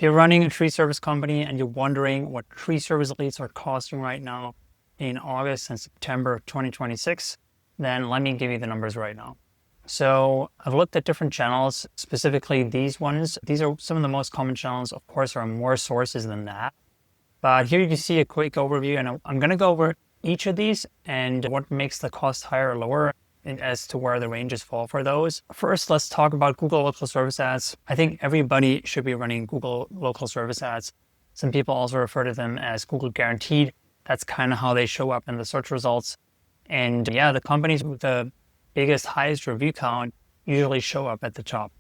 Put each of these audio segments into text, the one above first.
If you're running a tree service company and you're wondering what tree service leads are costing right now in August and September of 2026, then let me give you the numbers right now. So I've looked at different channels, specifically these ones. These are some of the most common channels. Of course, there are more sources than that. But here you can see a quick overview, and I'm going to go over each of these and what makes the cost higher or lower and as to where the ranges fall for those. First, let's talk about Google Local Service Ads. I think everybody should be running Google Local Service Ads. Some people also refer to them as Google Guaranteed. That's kind of how they show up in the search results. And yeah, the companies with the biggest, highest review count usually show up at the top.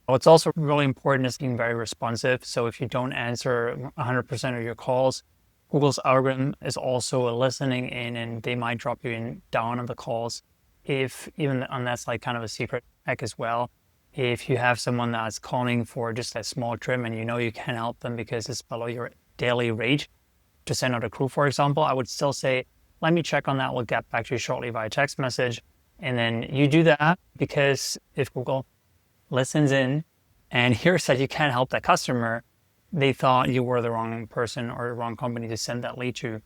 What's also really important is being very responsive. So if you don't answer 100% of your calls, Google's algorithm is also listening in and they might drop you down on the calls. And that's like kind of a secret hack as well. If you have someone that's calling for just a small trim and you know you can't help them because it's below your daily rate to send out a crew, for example, I would still say, let me check on that. We'll get back to you shortly via text message. And then you do that because if Google listens in and hears that you can't help that customer, they thought you were the wrong person or the wrong company to send that lead to.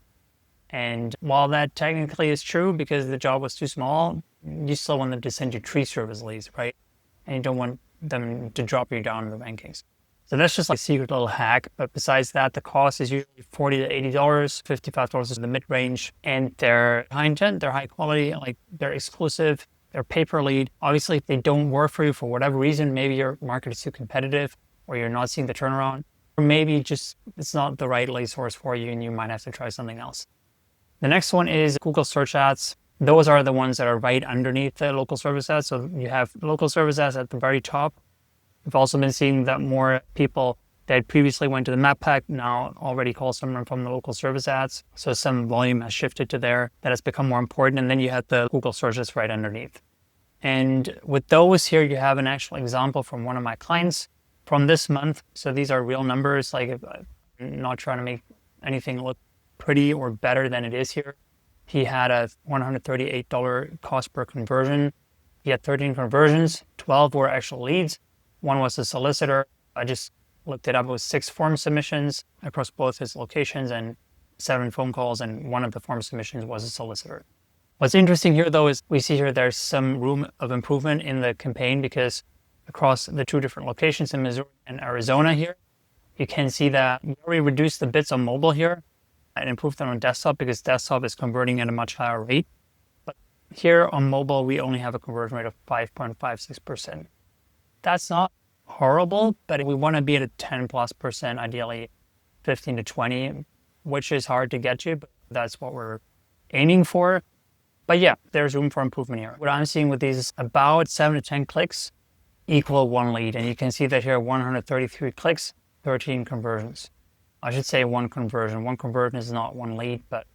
And while that technically is true because the job was too small, you still want them to send you tree service leads, right? And you don't want them to drop you down in the rankings. So that's just like a secret little hack. But besides that, the cost is usually $40 to $80, $55 is the mid-range. And they're high intent, they're high quality, like they're exclusive, they're pay-per-lead. Obviously, if they don't work for you for whatever reason, maybe your market is too competitive or you're not seeing the turnaround, or maybe just it's not the right lead source for you and you might have to try something else. The next one is Google Search Ads. Those are the ones that are right underneath the local service ads. So you have local service ads at the very top. We've also been seeing that more people that previously went to the map pack now already call someone from the local service ads. So some volume has shifted to there. That has become more important. And then you have the Google searches right underneath. And with those here, you have an actual example from one of my clients from this month. So these are real numbers. Like I'm not trying to make anything look pretty or better than it is here. He had a $138 cost per conversion. He had 13 conversions, 12 were actual leads. One was a solicitor. I just looked it up. It was 6 form submissions across both his locations and 7 phone calls, and one of the form submissions was a solicitor. What's interesting here, though, is we see here there's some room of improvement in the campaign because across the 2 different locations in Missouri and Arizona here, you can see that we reduced the bits on mobile here and improved them on desktop because desktop is converting at a much higher rate. But here on mobile, we only have a conversion rate of 5.56%. That's not horrible, but we want to be at a 10+%, ideally 15 to 20, which is hard to get to, but that's what we're aiming for. But yeah, there's room for improvement here. What I'm seeing with these is about 7 to 10 clicks equal 1 lead. And you can see that here, 133 clicks, 13 conversions. I should say 1 conversion. 1 conversion is not 1 lead, but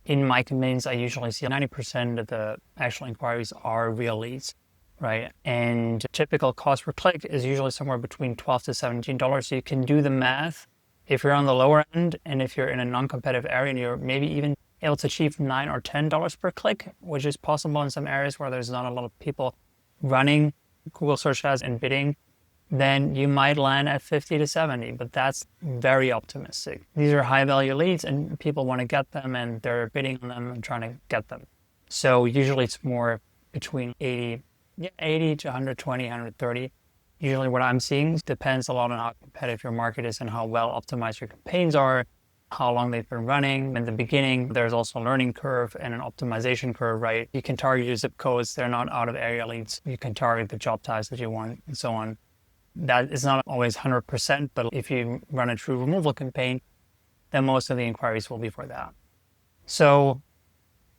in my campaigns, I usually see 90% of the actual inquiries are real leads, right? And typical cost per click is usually somewhere between $12 to $17. So you can do the math. If you're on the lower end and if you're in a non-competitive area and you're maybe even able to achieve $9 or $10 per click, which is possible in some areas where there's not a lot of people running Google search ads and bidding, then you might land at 50 to 70, but that's very optimistic. These are high value leads and people want to get them and they're bidding on them and trying to get them. So usually it's more between 80 to 120, 130. Usually what I'm seeing depends a lot on how competitive your market is and how well optimized your campaigns are, how long they've been running. In the beginning, there's also a learning curve and an optimization curve, right? You can target your zip codes. They're not out of area leads. You can target the job types that you want and so on. That is not always 100%, but if you run a true removal campaign, then most of the inquiries will be for that. So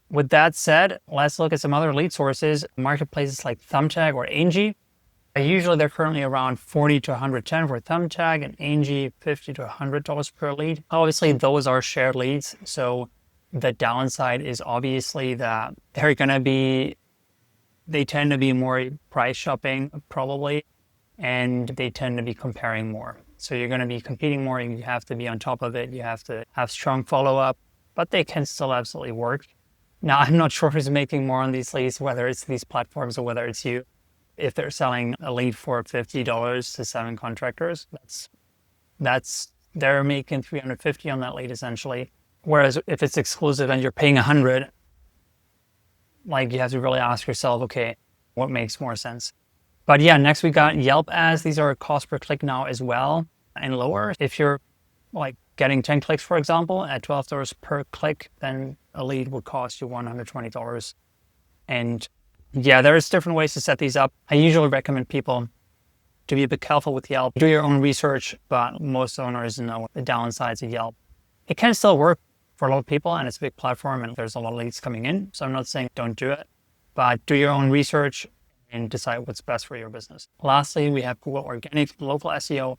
with that said, let's look at some other lead sources. Marketplaces like Thumbtack or Angi. Usually they're currently around 40 to 110 for Thumbtack and Angi $50 to $100 per lead. Obviously, those are shared leads. So the downside is obviously that they tend to be more price shopping probably, and they tend to be comparing more. So you're going to be competing more. You have to be on top of it. You have to have strong follow-up, but they can still absolutely work. Now, I'm not sure who's making more on these leads, whether it's these platforms or whether it's you. If they're selling a lead for $50 to 7 contractors, that's they're making 350 on that lead essentially. Whereas if it's exclusive and you're paying 100, like you have to really ask yourself, okay, what makes more sense? But yeah, next we got Yelp Ads. These are cost per click now as well and lower. If you're like getting 10 clicks, for example, at $12 per click, then a lead would cost you $120. And yeah, there's different ways to set these up. I usually recommend people to be a bit careful with Yelp. Do your own research, but most owners know the downsides of Yelp. It can still work for a lot of people, and it's a big platform, and there's a lot of leads coming in. So I'm not saying don't do it, but do your own research and decide what's best for your business. Lastly, we have Google Organic Local SEO.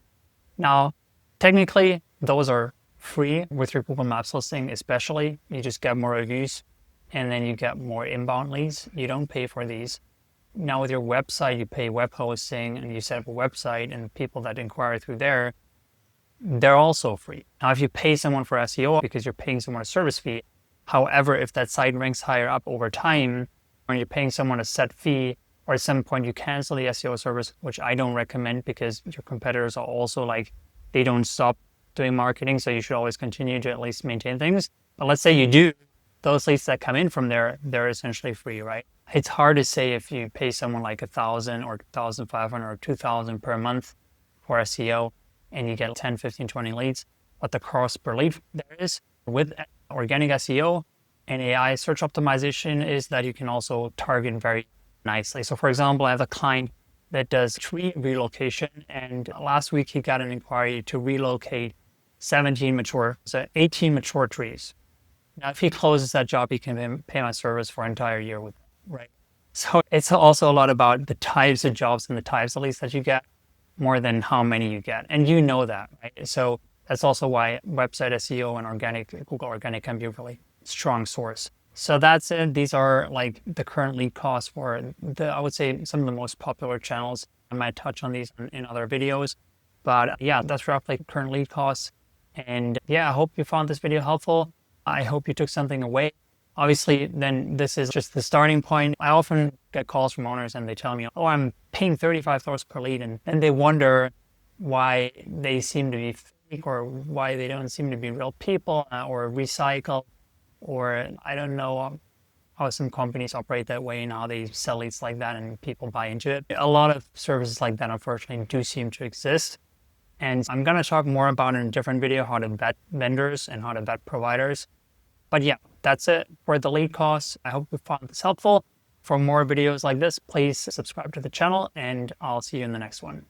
Now, technically, those are free with your Google Maps listing, especially. You just get more reviews, and then you get more inbound leads. You don't pay for these. Now with your website, you pay web hosting and you set up a website, and people that inquire through there, they're also free. Now, if you pay someone for SEO because you're paying someone a service fee, however, if that site ranks higher up over time, or you're paying someone a set fee, or at some point you cancel the SEO service, which I don't recommend because your competitors are also like, they don't stop doing marketing. So you should always continue to at least maintain things. But let's say you do, those leads that come in from there, they're essentially free, right? It's hard to say if you pay someone like $1,000 or $1,500 or $2,000 per month for SEO and you get 10, 15, 20 leads, what the cost per lead there is. With organic SEO and AI search optimization is that you can also target very nicely. So for example, I have a client that does tree relocation, and last week he got an inquiry to relocate 18 mature trees. Now, if he closes that job, he can pay my service for an entire year with it, right? So it's also a lot about the types of jobs and the types of leads that you get more than how many you get. And you know that, right? So that's also why website SEO and Google Organic can be a really strong source. So that's it. These are like the current lead costs for I would say some of the most popular channels. I might touch on these in other videos, but yeah, that's roughly current lead costs. And yeah, I hope you found this video helpful. I hope you took something away. Obviously, then this is just the starting point. I often get calls from owners and they tell me, oh, I'm paying $35 per lead. And then they wonder why they seem to be fake, or why they don't seem to be real people, or recycle, or I don't know how some companies operate that way and how they sell leads like that and people buy into it. A lot of services like that, unfortunately, do seem to exist. And I'm going to talk more about in a different video how to vet vendors and how to vet providers. But yeah, that's it for the lead costs. I hope you found this helpful. For more videos like this, please subscribe to the channel, and I'll see you in the next one.